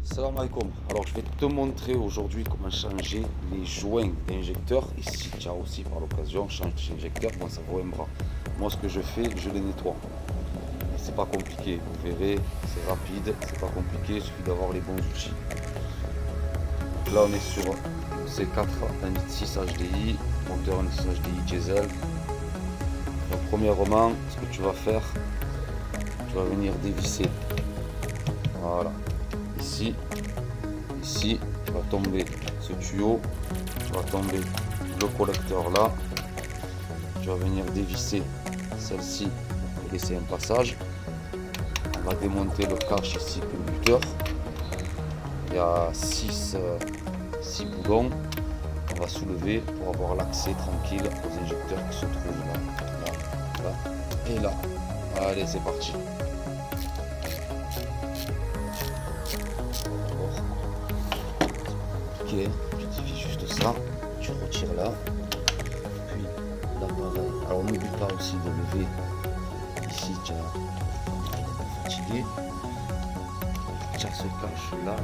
Salam alaikum. Alors je vais te montrer aujourd'hui comment changer les joints d'injecteur. Ici tu as aussi par l'occasion change d'injecteur, bon ça vaut un bras. Moi ce que je fais, je les nettoie. C'est pas compliqué, vous verrez, c'est rapide, c'est pas compliqué, il suffit d'avoir les bons outils. Donc là on est sur C4 1.6 HDI, moteur 1.6 HDI diesel. Donc premièrement, ce que tu vas faire, tu vas venir dévisser. Voilà. Ici, tu vas tomber ce tuyau, tu vas tomber le collecteur là, tu vas venir dévisser celle-ci pour laisser un passage. On va démonter le cache ici, culbuteur. Il y a 6 boulons. On va soulever pour avoir l'accès tranquille aux injecteurs qui se trouvent là et là. Allez, c'est parti. Ok, tu dévises juste ça, tu retires là, puis là pareil. Alors n'oublie pas aussi de lever ici, tu as fatigué, tu as ce cache là,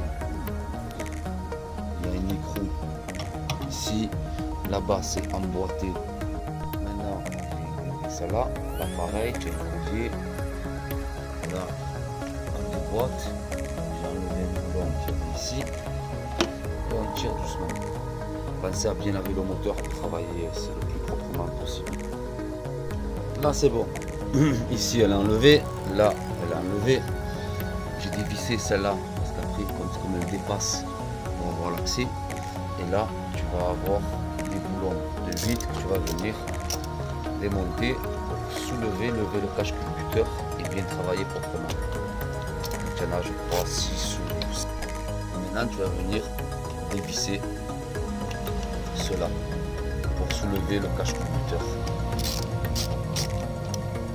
il y a un écrou ici, là-bas c'est emboîté. Maintenant on va ça là, là pareil, tu as un collier, là on déboîte, j'ai enlevé un boulon qui est ici. On tire doucement. Pensez à bien laver le moteur pour travailler le plus proprement possible. Là c'est bon. Ici elle a enlevé, là elle a enlevé. J'ai dévissé celle-là parce qu'après comme elle dépasse, on va avoir l'accès. Et là tu vas avoir des boulons de 8 que tu vas venir démonter, soulever, lever le cache culbuteur et bien travailler proprement. Donc il y en a je crois 6 ou 7. Maintenant tu vas venir dévisser cela pour soulever le cache culbuteur.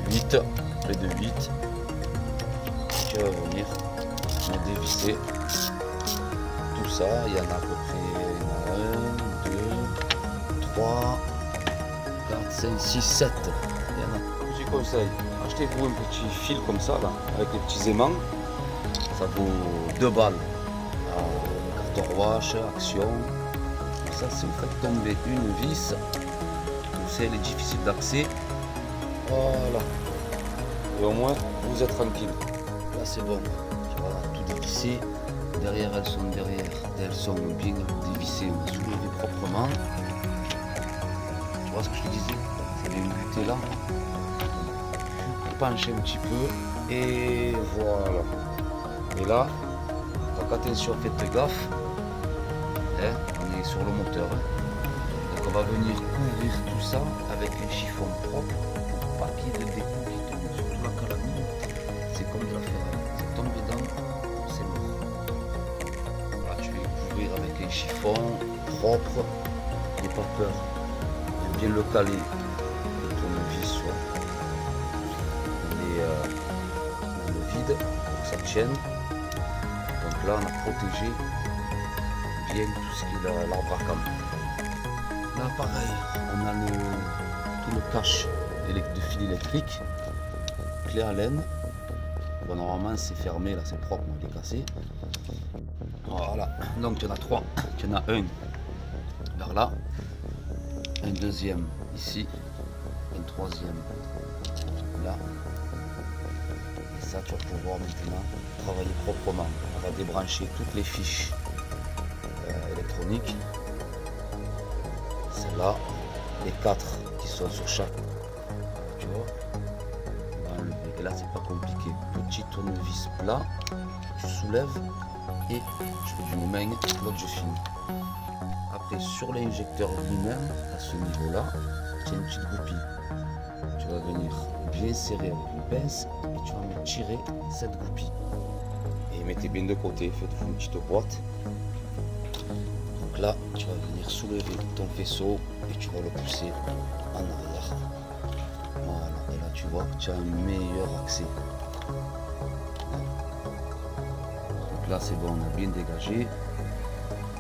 8, près de 8. Tu vas venir dévisser tout ça. Il y en a à peu près 1, 2, 3, 4, 5, 6, 7. Il y en a. Petit conseil, achetez-vous un petit fil comme ça là, avec les petits aimants. Ça vaut 2 balles. Carton wash, action. Ça, si vous faites tomber une vis, tout elle est difficile d'accès. Voilà. Et au moins, vous êtes tranquille. Là, c'est bon. Tu vas tout dévisser. Derrière, elles sont bien dévissées. On va soulever proprement. Tu vois ce que je te disais? Ça vient buter là. Pencher un petit peu. Et voilà. Et là, donc attention, faites gaffe. On est sur le moteur. Donc on va venir couvrir tout ça avec un chiffon propre pour pas qu'il y ait de découp qui tombe. Surtout la calamine, c'est comme de la ferraille. C'est tombé dedans, c'est mort. Là tu vais couvrir avec un chiffon propre. N'aie pas peur de bien le caler. Le tournevis soit dans le vide pour que ça tienne. Donc là on a protégé bien tout ce qui est l'arbre à camp. Là pareil, on a tout le cache de fil électrique, clé à laine. Bon, normalement c'est fermé, là c'est propre, il est cassé. Voilà, donc tu en as 3. Tu en as un vers là, un deuxième ici, un troisième là. Et ça tu vas pouvoir maintenant travailler proprement. On va débrancher toutes les fiches électronique. Celle-là, les 4 qui sont sur chaque, tu vois, on va enlever. Et là c'est pas compliqué, petit tournevis plat, tu soulèves et je fais d'une main, l'autre je finis. Après sur l'injecteur lui-même, à ce niveau là, tu as une petite goupille. Tu vas venir bien serrer avec une pince et tu vas me tirer cette goupille. Et mettez bien de côté, faites-vous une petite boîte. Là, tu vas venir soulever ton faisceau et tu vas le pousser en arrière. Voilà, et là tu vois que tu as un meilleur accès. Donc là c'est bon, on a bien dégagé.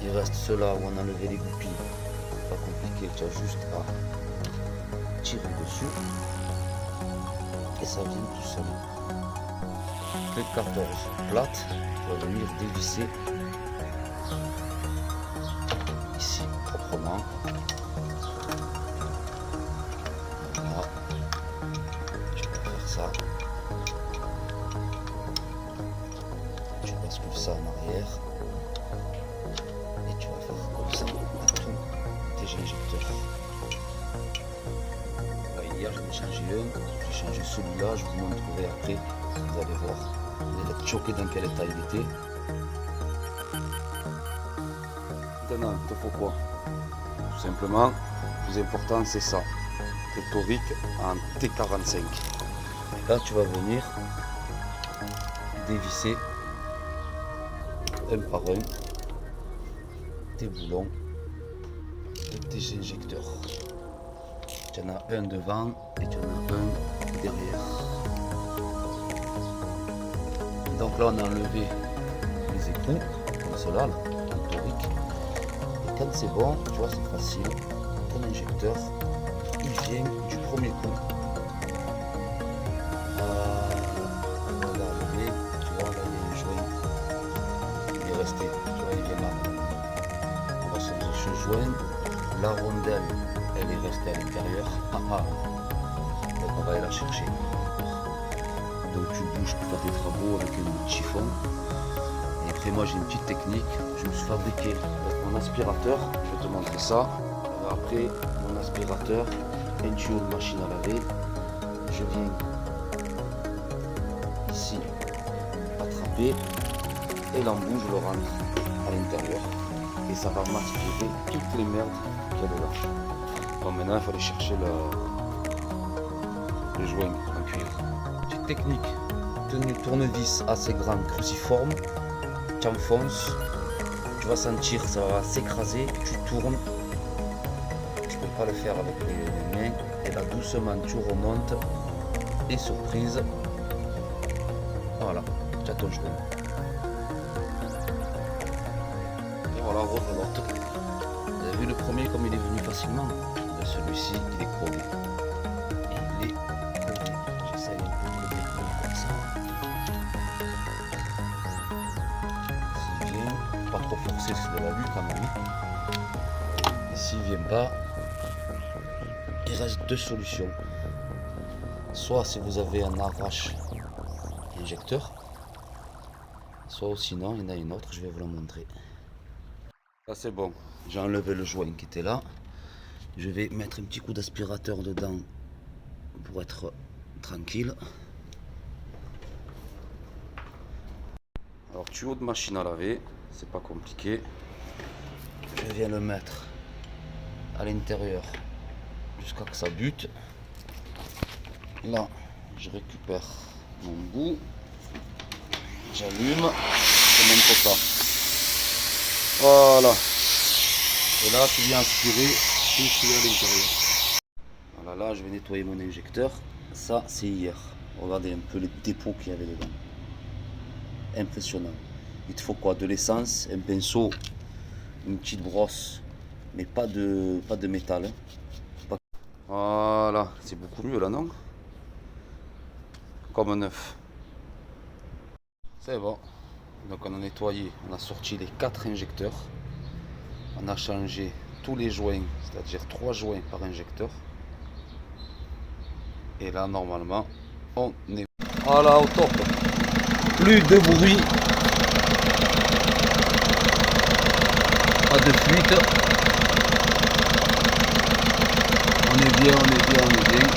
Il reste ceux-là où on a enlevé les goupilles. C'est pas compliqué, tu as juste à tirer dessus et ça vient tout seul. Clé de 14 plate, tu vas venir dévisser ici proprement. Voilà. Tu vas faire ça. Tu bascules ça en arrière. Et tu vas faire comme ça à tous tes injecteurs. Là, hier j'en ai changé un. J'ai changé celui-là. Je vous montrerai après. Vous allez voir. Vous allez être choqué dans quel état il était. Maintenant, il te faut quoi? Tout simplement, le plus important c'est ça. Tes toriques en T45. Là, tu vas venir dévisser un par un tes boulons et tes injecteurs. Tu en as un devant et tu en as un derrière. Donc là, on a enlevé les écrous, comme cela, là, en torique. Et quand c'est bon, tu vois, c'est facile. Ton injecteur, il vient du premier coup. On l'a enlevé, tu vois, là, il y a un joint. Il est resté, tu vois, il vient là. On va changer ce joint. La rondelle, elle est restée à l'intérieur. Donc on va aller la chercher. Donc tu bouges pour faire tes travaux avec un chiffon. Et après moi j'ai une petite technique. Je me suis fabriqué avec mon aspirateur. Je vais te montrer ça. Après mon aspirateur, un tuyau de machine à laver. Je viens ici attraper et l'embout je le rentre à l'intérieur. Et ça va m'aspirer toutes les merdes qu'il y a dedans. Bon, maintenant il faut aller chercher le joint en cuivre. Petite technique, tenue tournevis assez grand, cruciforme, tu enfonces, tu vas sentir ça va s'écraser, tu tournes, tu peux pas le faire avec les mains, et là doucement tu remontes, et surprise, voilà, tu as ton joint. Et voilà, rebelote. Vous avez vu le premier comme il est venu facilement, celui-ci il est crevé. Il est crevé. J'essaye un peu de le décoller comme ça. S'il vient, pas trop forcer, c'est de la vue quand même. Et s'il vient pas, il reste deux solutions. Soit si vous avez un arrache injecteur, soit sinon il y en a une autre, je vais vous la montrer. Là c'est bon, j'ai enlevé le joint qui était là. Je vais mettre un petit coup d'aspirateur dedans pour être tranquille. Alors tuyau de machine à laver, c'est pas compliqué. Je viens le mettre à l'intérieur jusqu'à que ça bute. Là, je récupère mon bout. J'allume et mon quota. Voilà. Et là, tu viens aspirer tout ce qu'il y a à l'intérieur. Voilà, là, je vais nettoyer mon injecteur. Ça, c'est hier. Regardez un peu les dépôts qu'il y avait dedans. Impressionnant. Il te faut quoi? De l'essence, un pinceau, une petite brosse, mais pas de métal. Hein. Voilà, c'est beaucoup mieux là, non? Comme neuf. C'est bon. Donc on a nettoyé, on a sorti les 4 injecteurs. On a changé tous les joints, c'est-à-dire 3 joints par injecteur. Et là, normalement, on est voilà, au top. Plus de bruit. Pas de fuite. On est bien, on est bien, on est bien.